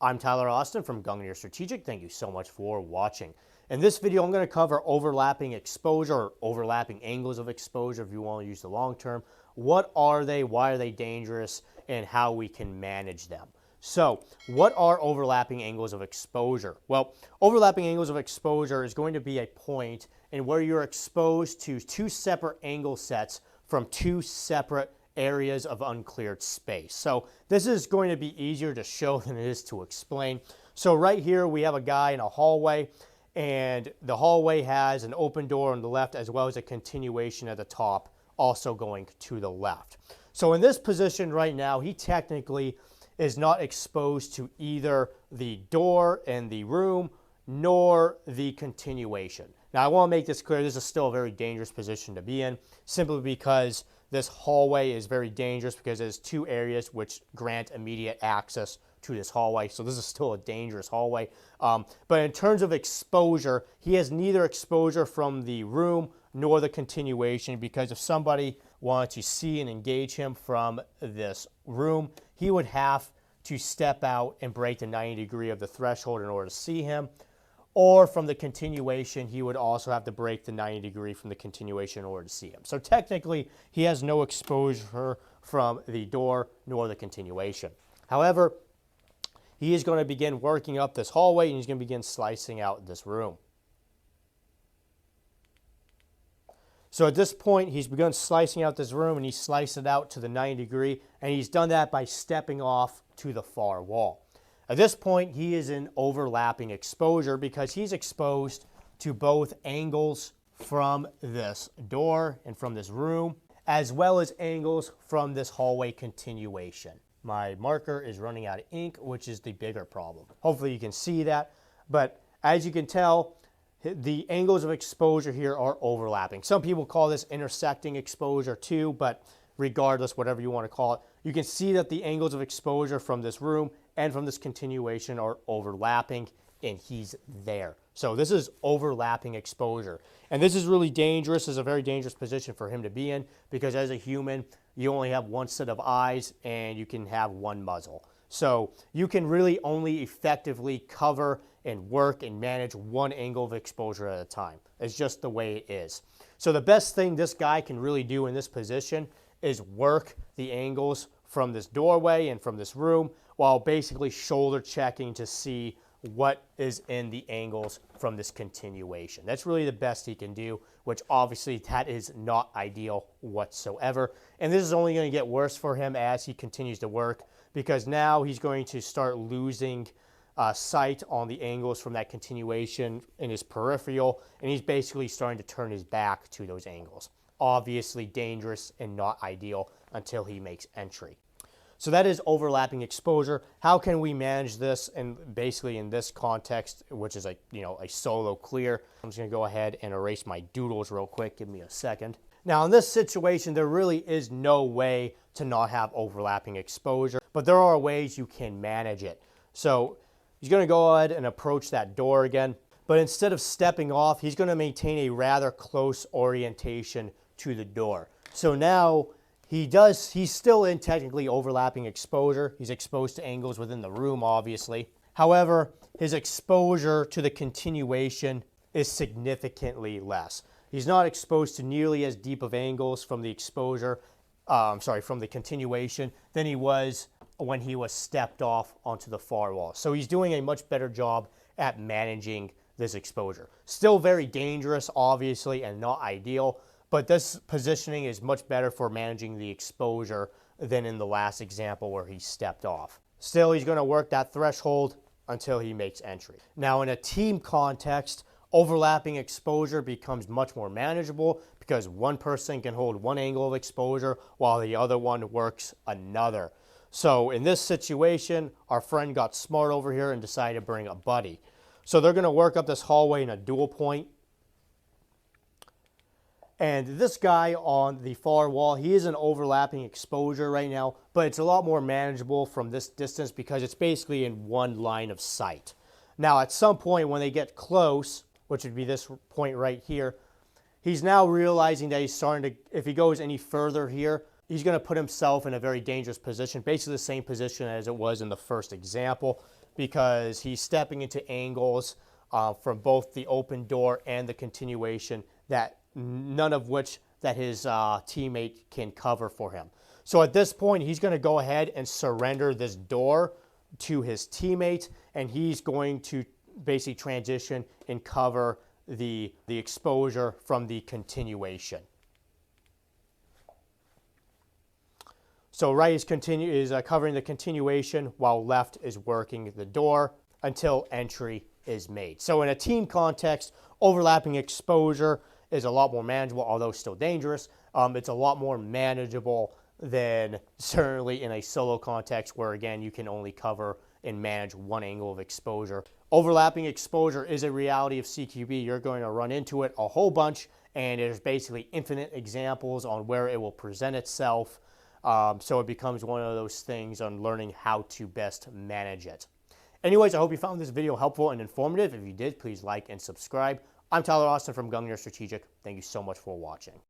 I'm Tyler Austin from Gungnir Strategic. Thank you so much for watching. In this video, I'm going to cover overlapping exposure or overlapping angles of exposure if you want to use the long term. What are they, why are they dangerous, and how we can manage them. So, what are overlapping angles of exposure? Well, overlapping angles of exposure is going to be a point in where you're exposed to two separate angle sets from two separate areas of uncleared space. So this is going to be easier to show than it is to explain. So right here we have a guy in a hallway, and the hallway has an open door on the left as well as a continuation at the top also going to the left. So in this position right now, he technically is not exposed to either the door in the room nor the continuation. Now I want to make this clear, this is still a very dangerous position to be in, simply because this hallway is very dangerous because there's two areas which grant immediate access to this hallway. So this is still a dangerous hallway. But in terms of exposure, he has neither exposure from the room nor the continuation, because if somebody wanted to see and engage him from this room, he would have to step out and break the 90 degree of the threshold in order to see him. Or from the continuation, he would also have to break the 90 degree from the continuation in order to see him. So technically, he has no exposure from the door nor the continuation. However, he is going to begin working up this hallway, and he's going to begin slicing out this room. So at this point, he's begun slicing out this room, and he sliced it out to the 90 degree, and he's done that by stepping off to the far wall. At this point, he is in overlapping exposure because he's exposed to both angles from this door and from this room, as well as angles from this hallway continuation. My marker is running out of ink, which is the bigger problem. Hopefully you can see that, but as you can tell, the angles of exposure here are overlapping. Some people call this intersecting exposure too, but regardless, whatever you want to call it, you can see that the angles of exposure from this room and from this continuation are overlapping, and he's there. So this is overlapping exposure. And this is really dangerous. It's a very dangerous position for him to be in, because as a human, you only have one set of eyes and you can have one muzzle. So you can really only effectively cover and work and manage one angle of exposure at a time. It's just the way it is. So the best thing this guy can really do in this position is work the angles from this doorway and from this room while basically shoulder checking to see what is in the angles from this continuation. That's really the best he can do, which obviously that is not ideal whatsoever. And this is only going to get worse for him as he continues to work, because now he's going to start losing sight on the angles from that continuation in his peripheral, and he's basically starting to turn his back to those angles. Obviously dangerous and not ideal until he makes entry. So that is overlapping exposure. How can we manage this? And basically in this context, which is a solo clear, I'm just going to go ahead and erase my doodles real quick. Give me a second. Now in this situation, there really is no way to not have overlapping exposure, but there are ways you can manage it. So he's going to go ahead and approach that door again, but instead of stepping off, he's going to maintain a rather close orientation to the door. So now he's still in technically overlapping exposure. He's exposed to angles within the room, obviously. However, his exposure to the continuation is significantly less. He's not exposed to nearly as deep of angles from the exposure, from the continuation than he was when he was stepped off onto the far wall. So he's doing a much better job at managing this exposure. Still very dangerous, obviously, and not ideal, but this positioning is much better for managing the exposure than in the last example where he stepped off. Still, he's going to work that threshold until he makes entry. Now, in a team context, overlapping exposure becomes much more manageable because one person can hold one angle of exposure while the other one works another. So in this situation, our friend got smart over here and decided to bring a buddy. So they're going to work up this hallway in a dual point. And this guy on the far wall, he is an overlapping exposure right now, but it's a lot more manageable from this distance because it's basically in one line of sight. Now, at some point when they get close, which would be this point right here, he's now realizing that he's starting to, if he goes any further here, he's going to put himself in a very dangerous position, basically the same position as it was in the first example. because he's stepping into angles from both the open door and the continuation that none of which that his teammate can cover for him. So at this point, he's going to go ahead and surrender this door to his teammate, and he's going to basically transition and cover the exposure from the continuation. So right is covering the continuation while left is working the door until entry is made. So in a team context, overlapping exposure is a lot more manageable, although still dangerous. It's a lot more manageable than certainly in a solo context where, again, you can only cover and manage one angle of exposure. Overlapping exposure is a reality of CQB. You're going to run into it a whole bunch, and there's basically infinite examples on where it will present itself. So it becomes one of those things on learning how to best manage it. Anyways, I hope you found this video helpful and informative. If you did, please like and subscribe. I'm Tyler Austin from Gungnir Strategic. Thank you so much for watching.